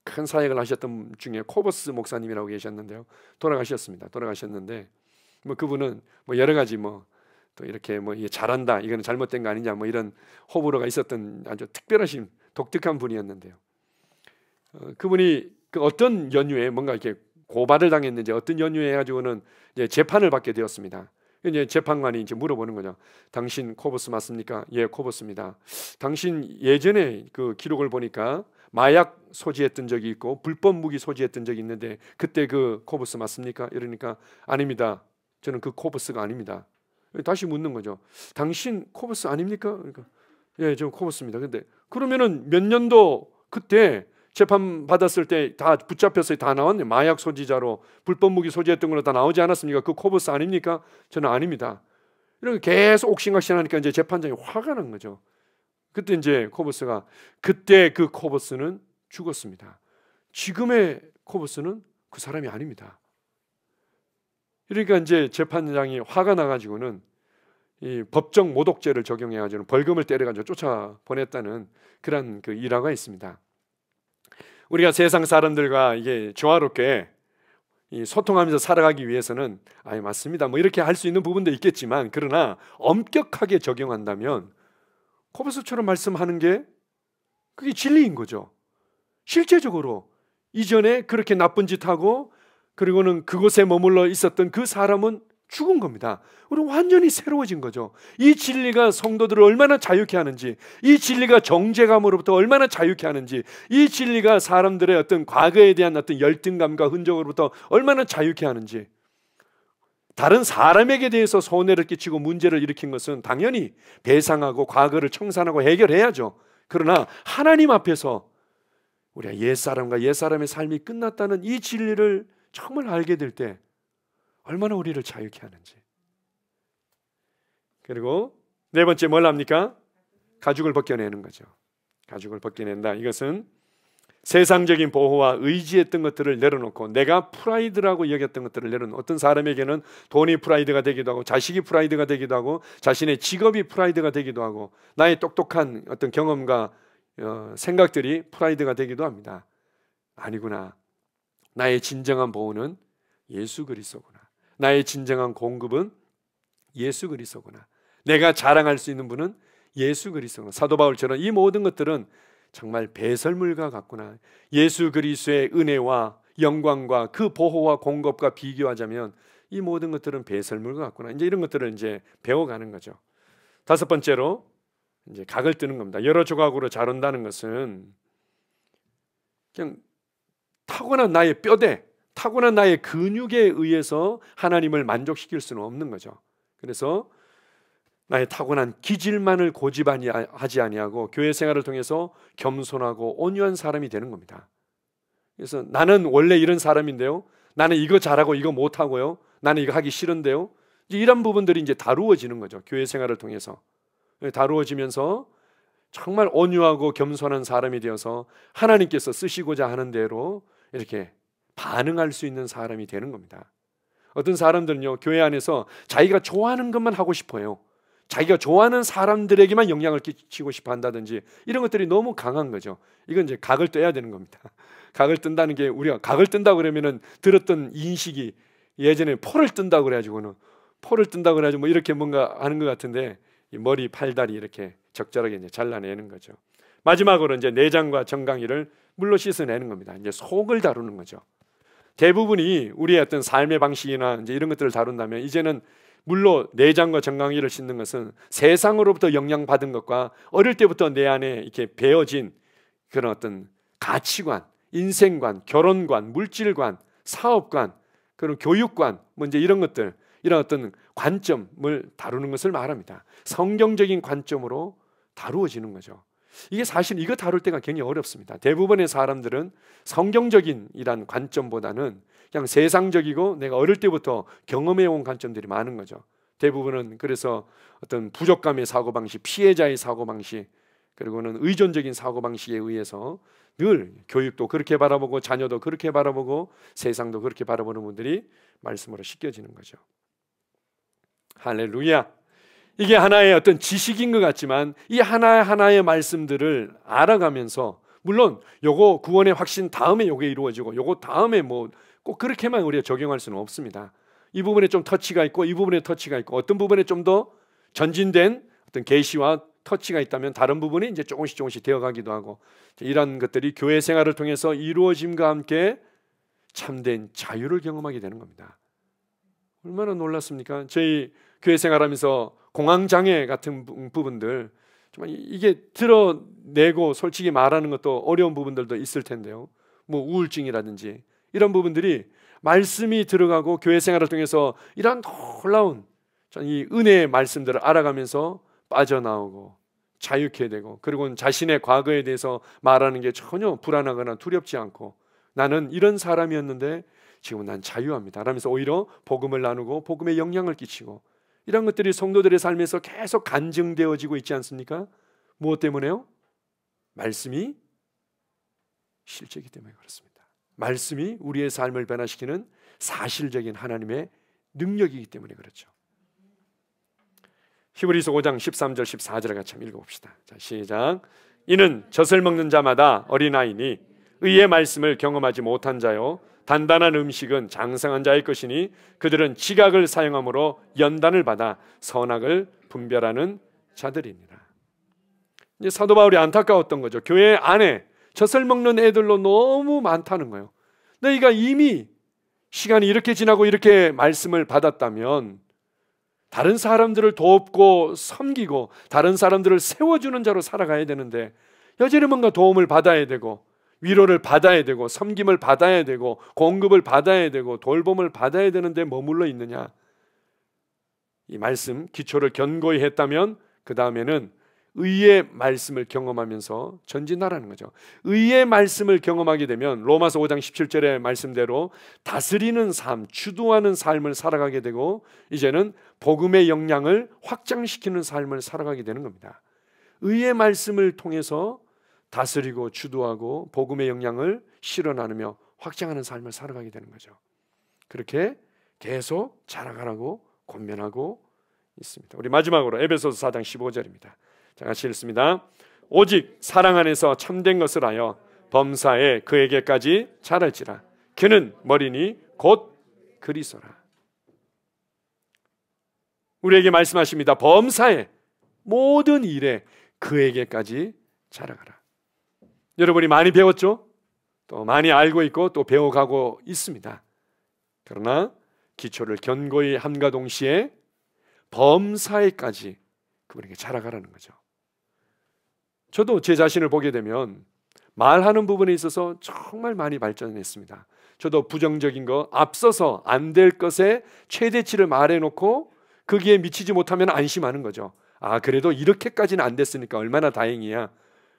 큰 사역을 하셨던 분 중에 코버스 목사님이라고 계셨는데요. 돌아가셨는데 그분은 여러 가지 또 이렇게 잘한다, 이거는 잘못된 거 아니냐, 이런 호불호가 있었던 아주 특별하신 독특한 분이었는데요. 그분이 어떤 연유에 뭔가 이렇게 고발을 당했는지 어떤 연유에 해가지고는 이제 재판을 받게 되었습니다. 이제 재판관이 이제 물어보는 거죠. 당신 코버스 맞습니까? 예, 코버스입니다. 당신 예전에 그 기록을 보니까 마약 소지했던 적이 있고 불법 무기 소지했던 적이 있는데 그때 그 코버스 맞습니까? 이러니까 아닙니다. 저는 그 코버스가 아닙니다. 다시 묻는 거죠. 당신 코버스 아닙니까? 그러니까 예, 저 코버스입니다. 근데 그러면은 몇 년도 그때 재판 받았을 때 다 붙잡혀서 다 나왔네. 마약 소지자로 불법 무기 소지했던 걸로 다 나오지 않았습니까? 그 코버스 아닙니까? 저는 아닙니다. 이렇게 계속 옥신각신하니까 이제 재판장이 화가 난 거죠. 그때 이제 코버스가 그때 그 코버스는 죽었습니다. 지금의 코버스는 그 사람이 아닙니다. 그러니까 이제 재판장이 화가 나가지고는 이 법정 모독죄를 적용해가지고 벌금을 때려가지고 쫓아 보냈다는 그런 그 일화가 있습니다. 우리가 세상 사람들과 이게 조화롭게 소통하면서 살아가기 위해서는 맞습니다. 이렇게 할 수 있는 부분도 있겠지만 그러나 엄격하게 적용한다면 코버스처럼 말씀하는 게 그게 진리인 거죠. 실제적으로 이전에 그렇게 나쁜 짓 하고 그리고는 그곳에 머물러 있었던 그 사람은 죽은 겁니다. 우리는 완전히 새로워진 거죠. 이 진리가 성도들을 얼마나 자유케 하는지, 이 진리가 정죄감으로부터 얼마나 자유케 하는지, 이 진리가 사람들의 어떤 과거에 대한 어떤 열등감과 흔적으로부터 얼마나 자유케 하는지. 다른 사람에게 대해서 손해를 끼치고 문제를 일으킨 것은 당연히 배상하고 과거를 청산하고 해결해야죠. 그러나 하나님 앞에서 우리가 옛사람과 옛사람의 삶이 끝났다는 이 진리를 정말 알게 될 때 얼마나 우리를 자유케 하는지. 그리고 네 번째 뭘 합니까? 가죽을 벗겨내는 거죠. 가죽을 벗겨낸다. 이것은 세상적인 보호와 의지했던 것들을 내려놓고 내가 프라이드라고 여겼던 것들을 내려놓는, 어떤 사람에게는 돈이 프라이드가 되기도 하고 자식이 프라이드가 되기도 하고 자신의 직업이 프라이드가 되기도 하고 나의 똑똑한 어떤 경험과 생각들이 프라이드가 되기도 합니다. 아니구나. 나의 진정한 보호는 예수 그리스도구나. 나의 진정한 공급은 예수 그리스도구나. 내가 자랑할 수 있는 분은 예수 그리스도구나. 사도 바울처럼 이 모든 것들은 정말 배설물과 같구나. 예수 그리스도의 은혜와 영광과 그 보호와 공급과 비교하자면 이 모든 것들은 배설물과 같구나. 이제 이런 것들을 이제 배워가는 거죠. 다섯 번째로 이제 각을 뜨는 겁니다. 여러 조각으로 자른다는 것은 그냥 타고난 나의 뼈대, 타고난 나의 근육에 의해서 하나님을 만족시킬 수는 없는 거죠. 그래서 나의 타고난 기질만을 고집하지 아니하고 교회 생활을 통해서 겸손하고 온유한 사람이 되는 겁니다. 그래서 나는 원래 이런 사람인데요, 나는 이거 잘하고 이거 못하고요, 나는 이거 하기 싫은데요, 이런 부분들이 이제 다루어지는 거죠. 교회 생활을 통해서 다루어지면서 정말 온유하고 겸손한 사람이 되어서 하나님께서 쓰시고자 하는 대로 이렇게 반응할 수 있는 사람이 되는 겁니다. 어떤 사람들은요, 교회 안에서 자기가 좋아하는 것만 하고 싶어요. 자기가 좋아하는 사람들에게만 영향을 끼치고 싶어 한다든지 이런 것들이 너무 강한 거죠. 이건 이제 각을 떼야 되는 겁니다. 각을 뜬다는 게, 우리가 각을 뜬다고 그러면은 들었던 인식이 예전에 포를 뜬다고 그래가지고는 포를 뜬다고 그래가지고 뭐 이렇게 뭔가 하는 것 같은데, 이 머리 팔다리 이렇게 적절하게 이제 잘라내는 거죠. 마지막으로 이제 내장과 정강이를 물로 씻어내는 겁니다. 이제 속을 다루는 거죠. 대부분이 우리의 어떤 삶의 방식이나 이제 이런 것들을 다룬다면, 이제는 물로 내장과 정강이를 씻는 것은 세상으로부터 영향받은 것과 어릴 때부터 내 안에 이렇게 배어진 그런 어떤 가치관, 인생관, 결혼관, 물질관, 사업관, 그런 교육관, 뭐 이제 이런 것들, 이런 어떤 관점을 다루는 것을 말합니다. 성경적인 관점으로 다루어지는 거죠. 이게 사실 이거 다룰 때가 굉장히 어렵습니다. 대부분의 사람들은 성경적인 이란 관점보다는 그냥 세상적이고 내가 어릴 때부터 경험해온 관점들이 많은 거죠. 대부분은 그래서 어떤 부족감의 사고방식, 피해자의 사고방식, 그리고는 의존적인 사고방식에 의해서 늘 교육도 그렇게 바라보고 자녀도 그렇게 바라보고 세상도 그렇게 바라보는 분들이 말씀으로 씻겨지는 거죠. 할렐루야. 이게 하나의 어떤 지식인 것 같지만 이 하나하나의 말씀들을 알아가면서, 물론 요거 구원의 확신 다음에 요게 이루어지고 요거 다음에 뭐 꼭 그렇게만 우리가 적용할 수는 없습니다. 이 부분에 좀 터치가 있고 이 부분에 터치가 있고, 어떤 부분에 좀 더 전진된 어떤 계시와 터치가 있다면 다른 부분이 이제 조금씩 되어가기도 하고, 이런 것들이 교회 생활을 통해서 이루어짐과 함께 참된 자유를 경험하게 되는 겁니다. 얼마나 놀랐습니까? 저희 교회 생활하면서 공황장애 같은 부분들, 정말 이게 드러내고 솔직히 말하는 것도 어려운 부분들도 있을 텐데요, 뭐 우울증이라든지 이런 부분들이 말씀이 들어가고 교회 생활을 통해서 이런 놀라운 이 은혜의 말씀들을 알아가면서 빠져나오고 자유케 되고, 그리고 자신의 과거에 대해서 말하는 게 전혀 불안하거나 두렵지 않고, 나는 이런 사람이었는데 지금은 난 자유합니다 라면서 오히려 복음을 나누고 복음에 영향을 끼치고, 이런 것들이 성도들의 삶에서 계속 간증되어지고 있지 않습니까? 무엇 때문에요? 말씀이 실제이기 때문에 그렇습니다. 말씀이 우리의 삶을 변화시키는 사실적인 하나님의 능력이기 때문에 그렇죠. 히브리서 5장 13절 14절을 같이 한번 읽어봅시다. 자, 시작. 이는 젖을 먹는 자마다 어린아이니 의의 말씀을 경험하지 못한 자요, 단단한 음식은 장성한 자의 것이니 그들은 지각을 사용함으로 연단을 받아 선악을 분별하는 자들이니라. 이제 사도 바울이 안타까웠던 거죠. 교회 안에 젖을 먹는 애들로 너무 많다는 거예요. 너희가 이미 시간이 이렇게 지나고 이렇게 말씀을 받았다면 다른 사람들을 돕고 섬기고 다른 사람들을 세워주는 자로 살아가야 되는데, 여전히 뭔가 도움을 받아야 되고 위로를 받아야 되고 섬김을 받아야 되고 공급을 받아야 되고 돌봄을 받아야 되는데 머물러 있느냐. 이 말씀 기초를 견고히 했다면 그 다음에는 의의 말씀을 경험하면서 전진하라는 거죠. 의의 말씀을 경험하게 되면 로마서 5장 17절의 말씀대로 다스리는 삶, 주도하는 삶을 살아가게 되고, 이제는 복음의 영향을 확장시키는 삶을 살아가게 되는 겁니다. 의의 말씀을 통해서 다스리고 주도하고 복음의 영향을 실어 나누며 확장하는 삶을 살아가게 되는 거죠. 그렇게 계속 자라가라고 권면하고 있습니다. 우리 마지막으로 에베소서 4장 15절입니다. 자, 같이 읽습니다. 오직 사랑 안에서 참된 것을 하여 범사에 그에게까지 자랄지라. 그는 머리니 곧 그리스도라. 우리에게 말씀하십니다. 범사에 모든 일에 그에게까지 자라가라. 여러분이 많이 배웠죠? 또 많이 알고 있고 또 배워가고 있습니다. 그러나 기초를 견고히 함과 동시에 범사에까지 그분에게 자라가라는 거죠. 저도 제 자신을 보게 되면 말하는 부분에 있어서 정말 많이 발전했습니다. 저도 부정적인 거, 앞서서 안 될 것에 최대치를 말해놓고 거기에 미치지 못하면 안심하는 거죠. 아, 그래도 이렇게까지는 안 됐으니까 얼마나 다행이야.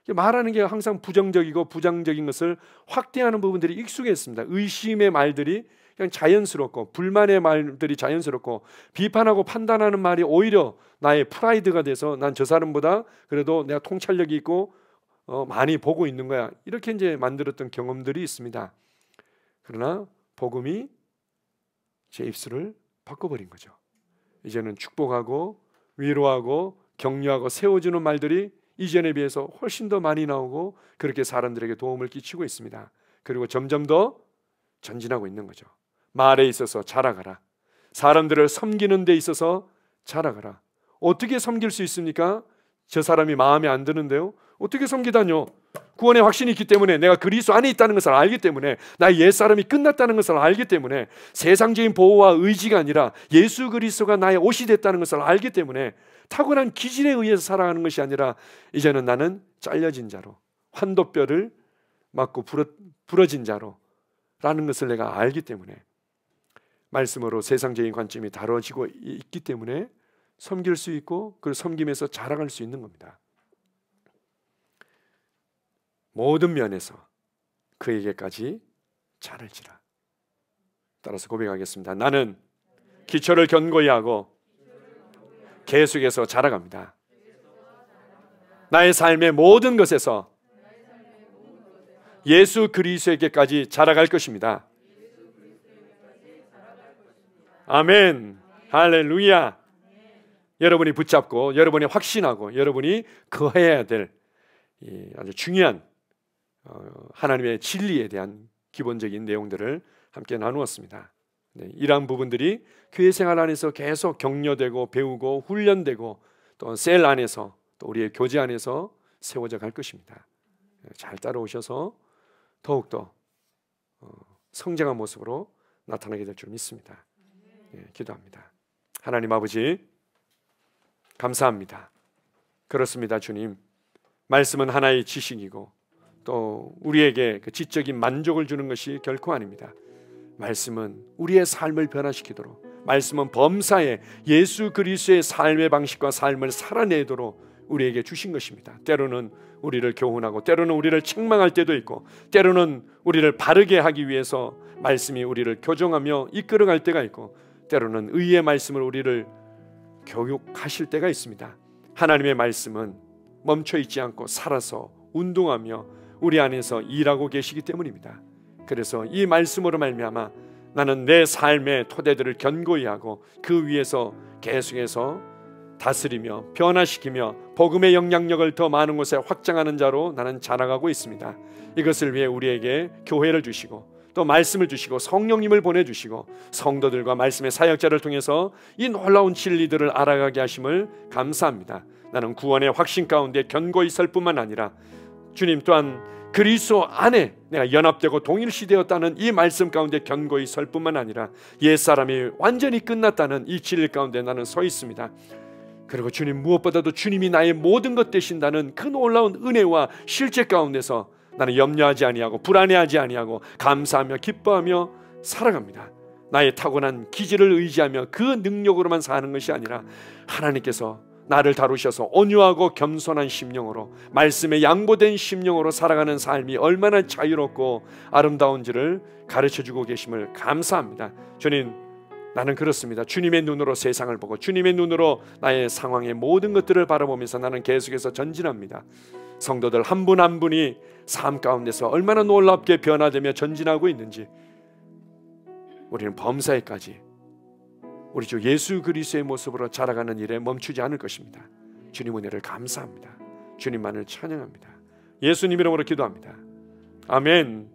말하는 게 항상 부정적이고 부정적인 것을 확대하는 부분들이 익숙했습니다. 의심의 말들이 그냥 자연스럽고, 불만의 말들이 자연스럽고, 비판하고 판단하는 말이 오히려 나의 프라이드가 돼서 난 저 사람보다 그래도 내가 통찰력이 있고 많이 보고 있는 거야, 이렇게 이제 만들었던 경험들이 있습니다. 그러나 복음이 제 입술을 바꿔버린 거죠. 이제는 축복하고 위로하고 격려하고 세워주는 말들이 이전에 비해서 훨씬 더 많이 나오고, 그렇게 사람들에게 도움을 끼치고 있습니다. 그리고 점점 더 전진하고 있는 거죠. 말에 있어서 자라가라. 사람들을 섬기는 데 있어서 자라가라. 어떻게 섬길 수 있습니까? 저 사람이 마음에 안 드는데요? 어떻게 섬기다뇨? 구원의 확신이 있기 때문에, 내가 그리스도 안에 있다는 것을 알기 때문에, 나의 옛사람이 끝났다는 것을 알기 때문에, 세상적인 보호와 의지가 아니라 예수 그리스도가 나의 옷이 됐다는 것을 알기 때문에, 타고난 기질에 의해서 살아가는 것이 아니라 이제는 나는 잘려진 자로, 환도뼈를 맞고 부러진 자로 라는 것을 내가 알기 때문에, 말씀으로 세상적인 관점이 다뤄지고 있기 때문에 섬길 수 있고, 그 섬김에서 자라갈 수 있는 겁니다. 모든 면에서 그에게까지 자랄지라. 따라서 고백하겠습니다. 나는 기초를 견고히 하고 계속해서 자라갑니다. 나의 삶의 모든 것에서 예수 그리스도에게까지 자라갈 것입니다. 아멘. 할렐루야. 여러분이 붙잡고, 여러분이 확신하고, 여러분이 거해야 될 아주 중요한 하나님의 진리에 대한 기본적인 내용들을 함께 나누었습니다. 네, 이러한 부분들이 교회 생활 안에서 계속 격려되고 배우고 훈련되고, 또 셀 안에서, 또 우리의 교제 안에서 세워져 갈 것입니다. 잘 따라오셔서 더욱더 성장한 모습으로 나타나게 될 줄 믿습니다. 기도합니다. 하나님 아버지, 감사합니다. 그렇습니다. 주님, 말씀은 하나의 지식이고 또 우리에게 그 지적인 만족을 주는 것이 결코 아닙니다. 말씀은 우리의 삶을 변화시키도록, 말씀은 범사에 예수 그리스도의 삶의 방식과 삶을 살아내도록 우리에게 주신 것입니다. 때로는 우리를 교훈하고, 때로는 우리를 책망할 때도 있고, 때로는 우리를 바르게 하기 위해서 말씀이 우리를 교정하며 이끌어갈 때가 있고, 때로는 의의 말씀을 우리를 교육하실 때가 있습니다. 하나님의 말씀은 멈춰 있지 않고 살아서 운동하며 우리 안에서 일하고 계시기 때문입니다. 그래서 이 말씀으로 말미암아 나는 내 삶의 토대들을 견고히 하고 그 위에서 계속해서 다스리며 변화시키며 복음의 영향력을 더 많은 곳에 확장하는 자로 나는 자라가고 있습니다. 이것을 위해 우리에게 교회를 주시고, 또 말씀을 주시고, 성령님을 보내주시고, 성도들과 말씀의 사역자를 통해서 이 놀라운 진리들을 알아가게 하심을 감사합니다. 나는 구원의 확신 가운데 견고히 설 뿐만 아니라 주님 또한 그리스도 안에 내가 연합되고 동일시되었다는 이 말씀 가운데 견고히 설 뿐만 아니라 옛사람이 완전히 끝났다는 이 진리 가운데 나는 서 있습니다. 그리고 주님, 무엇보다도 주님이 나의 모든 것 되신다는 그 놀라운 은혜와 실제 가운데서 나는 염려하지 아니하고 불안해하지 아니하고 감사하며 기뻐하며 살아갑니다. 나의 타고난 기질을 의지하며 그 능력으로만 사는 것이 아니라 하나님께서 나를 다루셔서 온유하고 겸손한 심령으로, 말씀에 양보된 심령으로 살아가는 삶이 얼마나 자유롭고 아름다운지를 가르쳐주고 계심을 감사합니다. 주님, 나는 그렇습니다. 주님의 눈으로 세상을 보고 주님의 눈으로 나의 상황의 모든 것들을 바라보면서 나는 계속해서 전진합니다. 성도들 한 분 한 분이 삶 가운데서 얼마나 놀랍게 변화되며 전진하고 있는지 우리는 범사에까지 우리 주 예수 그리스도의 모습으로 자라가는 일에 멈추지 않을 것입니다. 주님 은혜를 감사합니다. 주님만을 찬양합니다. 예수님 이름으로 기도합니다. 아멘.